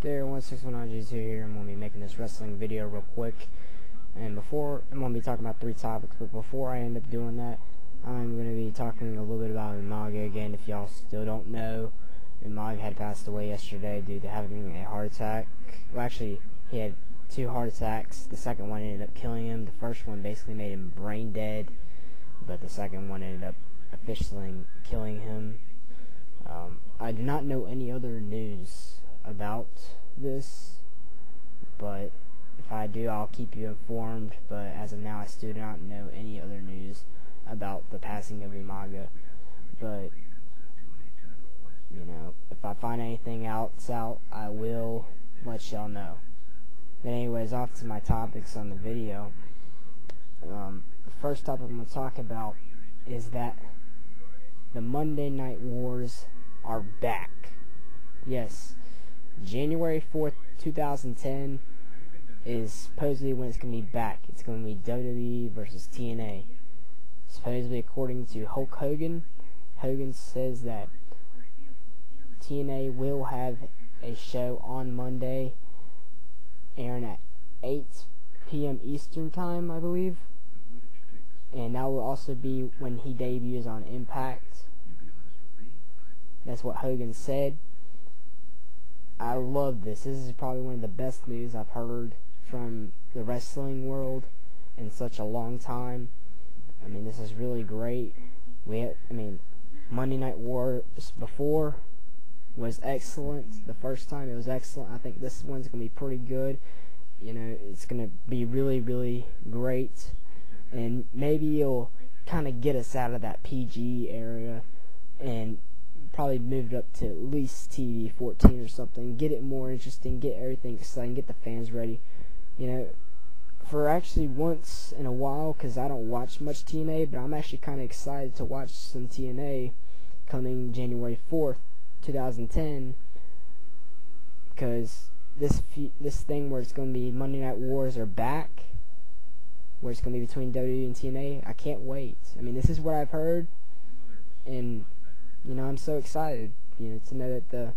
there, 161RG2 here. I'm going to be making this wrestling video real quick. And before, I'm going to be talking about 3 topics, but before I end up doing that, I'm going to be talking a little bit about Umaga again. If y'all still don't know, Umaga had passed away yesterday due to having a heart attack. Well, actually, he had 2 heart attacks. The second one ended up killing him. The first one basically made him brain dead, but the second one ended up officially killing him. I do not know any other news about this, but if I do, I'll keep you informed. But as of now, I still do not know any other news about the passing of Umaga. But you know, if I find anything else out, I will let y'all know. But anyways, off to my topics on the video. The first topic I'm going to talk about is that the Monday Night Wars are back. Yes, January 4th, 2010 is supposedly when it's going to be back. It's going to be WWE versus TNA. Supposedly, according to Hulk Hogan, Hogan says that TNA will have a show on Monday, airing at 8 p.m. Eastern Time, I believe. And that will also be when he debuts on Impact. That's what Hogan said. I love this. This is probably one of the best news I've heard from the wrestling world in such a long time. I mean, this is really great. Monday Night Wars before was excellent. The first time it was excellent. I think this one's going to be pretty good. You know, it's going to be really, really great. And maybe it'll kind of get us out of that PG area and probably move it up to at least TV 14 or something. Get it more interesting, get everything exciting, get the fans ready. You know, for actually once in a while, because I don't watch much TNA, but I'm actually kind of excited to watch some TNA coming January 4th, 2010, because this thing where it's going to be Monday Night Wars are back, where it's going to be between WWE and TNA. I can't wait. I mean, this is what I've heard, and you know, I'm so excited, you know, to know that the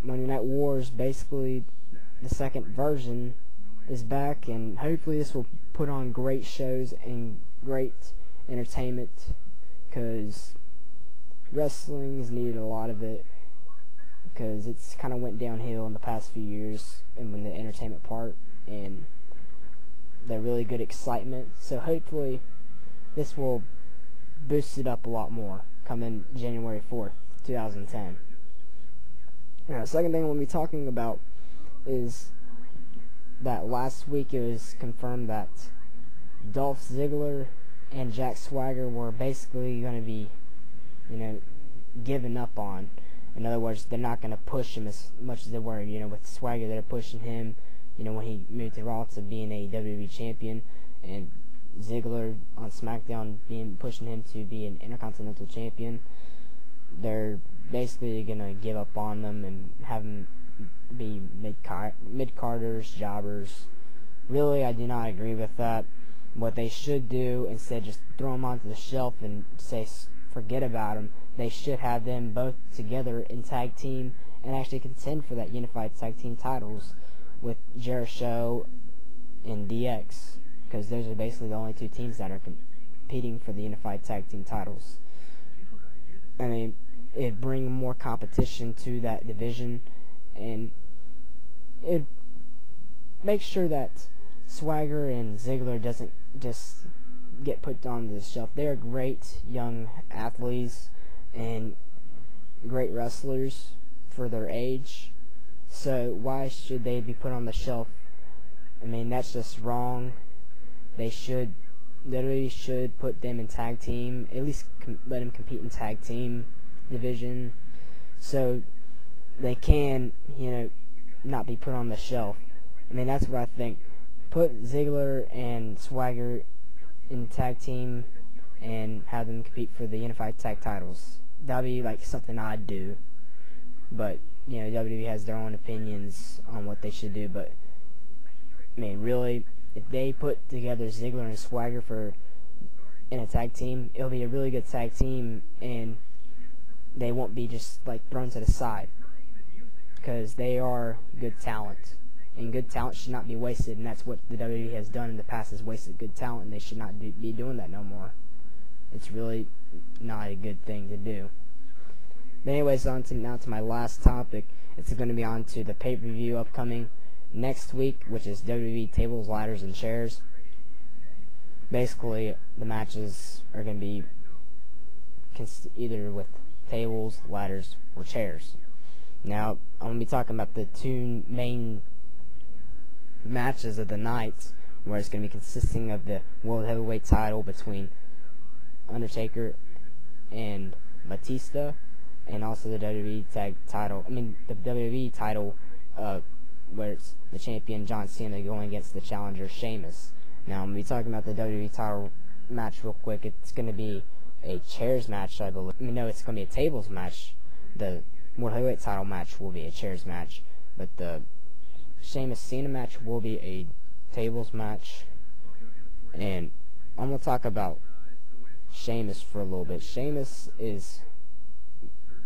Monday Night Wars, basically the second version, is back, and hopefully this will put on great shows and great entertainment, because wrestling has needed a lot of it, because it's kind of went downhill in the past few years, and when the entertainment part and the really good excitement. So hopefully this will boost it up a lot more coming January 4th, 2010. Now, the second thing I'm going to be talking about is that last week it was confirmed that Dolph Ziggler and Swagger were basically going to be, you know, given up on. In other words, they're not going to push him as much as they were, you know, with Swagger. They're pushing him, you know, when he moved to Raw to being a WWE champion, and Ziggler on SmackDown pushing him to be an Intercontinental champion. They're basically gonna give up on them and have them be mid-carders, jobbers. Really, I do not agree with that. What they should do, instead of just throw them onto the shelf and say forget about them, they should have them both together in tag team and actually contend for that unified tag team titles with Jericho and DX. Because those are basically the only 2 teams that are competing for the unified tag team titles. I mean, it'd bring more competition to that division, and it'd make sure that Swagger and Ziggler doesn't just get put on the shelf. They're great young athletes and great wrestlers for their age, so why should they be put on the shelf? I mean, that's just wrong. They should put them in tag team, at least let them compete in tag team division, so they can, you know, not be put on the shelf. I mean, that's what I think. Put Ziggler and Swagger in tag team and have them compete for the unified tag titles. That'd be like something I'd do, but you know, WWE has their own opinions on what they should do. But I mean, really, if they put together Ziggler and Swagger in a tag team, it'll be a really good tag team, and they won't be just like thrown to the side. because they are good talent, and good talent should not be wasted, and that's what the WWE has done in the past, is wasted good talent, and they should not be doing that no more. It's really not a good thing to do. But anyways, now to my last topic. It's going to be on to the pay-per-view upcoming next week, which is WWE Tables, Ladders, and Chairs. Basically, the matches are going to be either with tables, ladders, or chairs. Now, I'm going to be talking about the two main matches of the night, where it's going to be consisting of the World Heavyweight title between Undertaker and Batista, and also the WWE the WWE title, where it's the champion John Cena going against the challenger Sheamus. Now, I'm going to be talking about the WWE title match real quick. It's going to be a chairs match, I believe. No, it's going to be a tables match. The World Heavyweight title match will be a chairs match, but the Sheamus Cena match will be a tables match. And I'm going to talk about Sheamus for a little bit. Sheamus is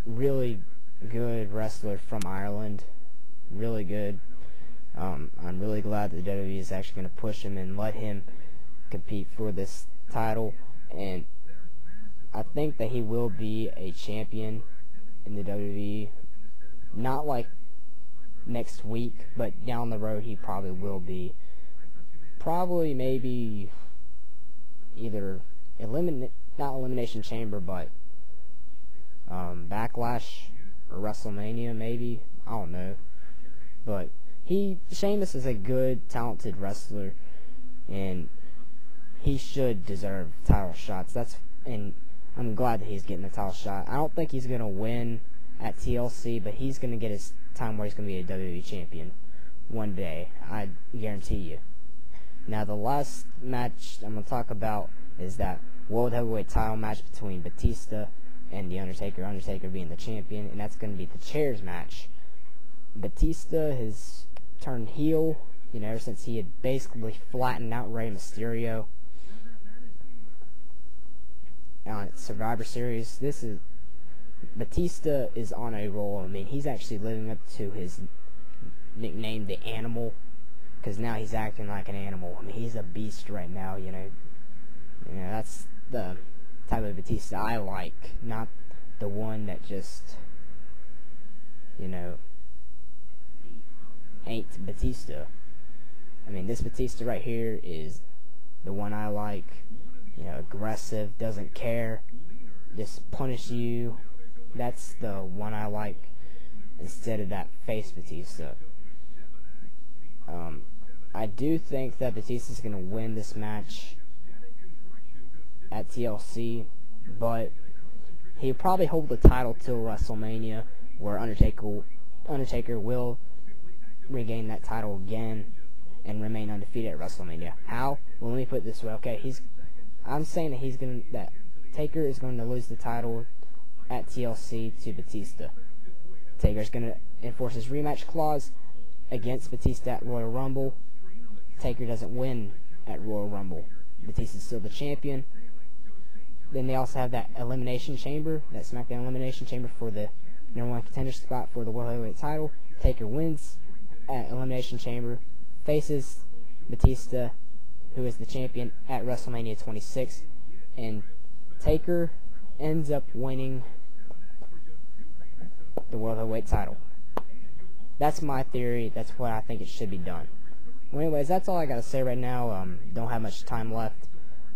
really good wrestler from Ireland, really good. I'm really glad that WWE is actually going to push him and let him compete for this title, and I think that he will be a champion in the WWE, not like next week, but down the road he probably will be. Probably maybe either not Elimination Chamber, but Backlash or WrestleMania, maybe. I don't know. But Sheamus is a good, talented wrestler, and he should deserve title shots. And I'm glad that he's getting a title shot. I don't think he's going to win at TLC, but he's going to get his time where he's going to be a WWE champion one day. I guarantee you. Now, the last match I'm going to talk about is that World Heavyweight title match between Batista and the Undertaker. Undertaker being the champion, and that's going to be the chairs match. Batista has turned heel, ever since he had basically flattened out Rey Mysterio on Survivor Series. Batista is on a roll. He's actually living up to his nickname, the Animal, because now he's acting like an animal. He's a beast right now. That's the type of Batista I like, not the one that just, ain't Batista. This Batista right here is the one I like. Aggressive, doesn't care, just punish you. That's the one I like, instead of that face Batista. I do think that Batista's going to win this match at TLC, but he'll probably hold the title till WrestleMania, where Undertaker will regain that title again and remain undefeated at WrestleMania. How? Well, let me put it this way. Okay, I'm saying that Taker is going to lose the title at TLC to Batista. Taker's going to enforce his rematch clause against Batista at Royal Rumble. Taker doesn't win at Royal Rumble. Batista's still the champion. Then they also have that Elimination Chamber, that SmackDown Elimination Chamber for the #1 contender spot for the World Heavyweight title. Taker wins at Elimination Chamber, faces Batista, who is the champion, at WrestleMania 26, and Taker ends up winning the World Heavyweight title. That's my theory. That's what I think it should be done. Well, anyways, that's all I got to say right now. Don't have much time left.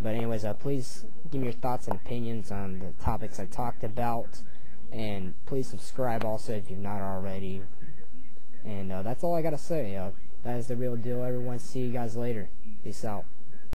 But anyways, please give me your thoughts and opinions on the topics I talked about. And please subscribe also if you've not already. And that's all I got to say. That is the real deal, everyone. See you guys later. Peace out.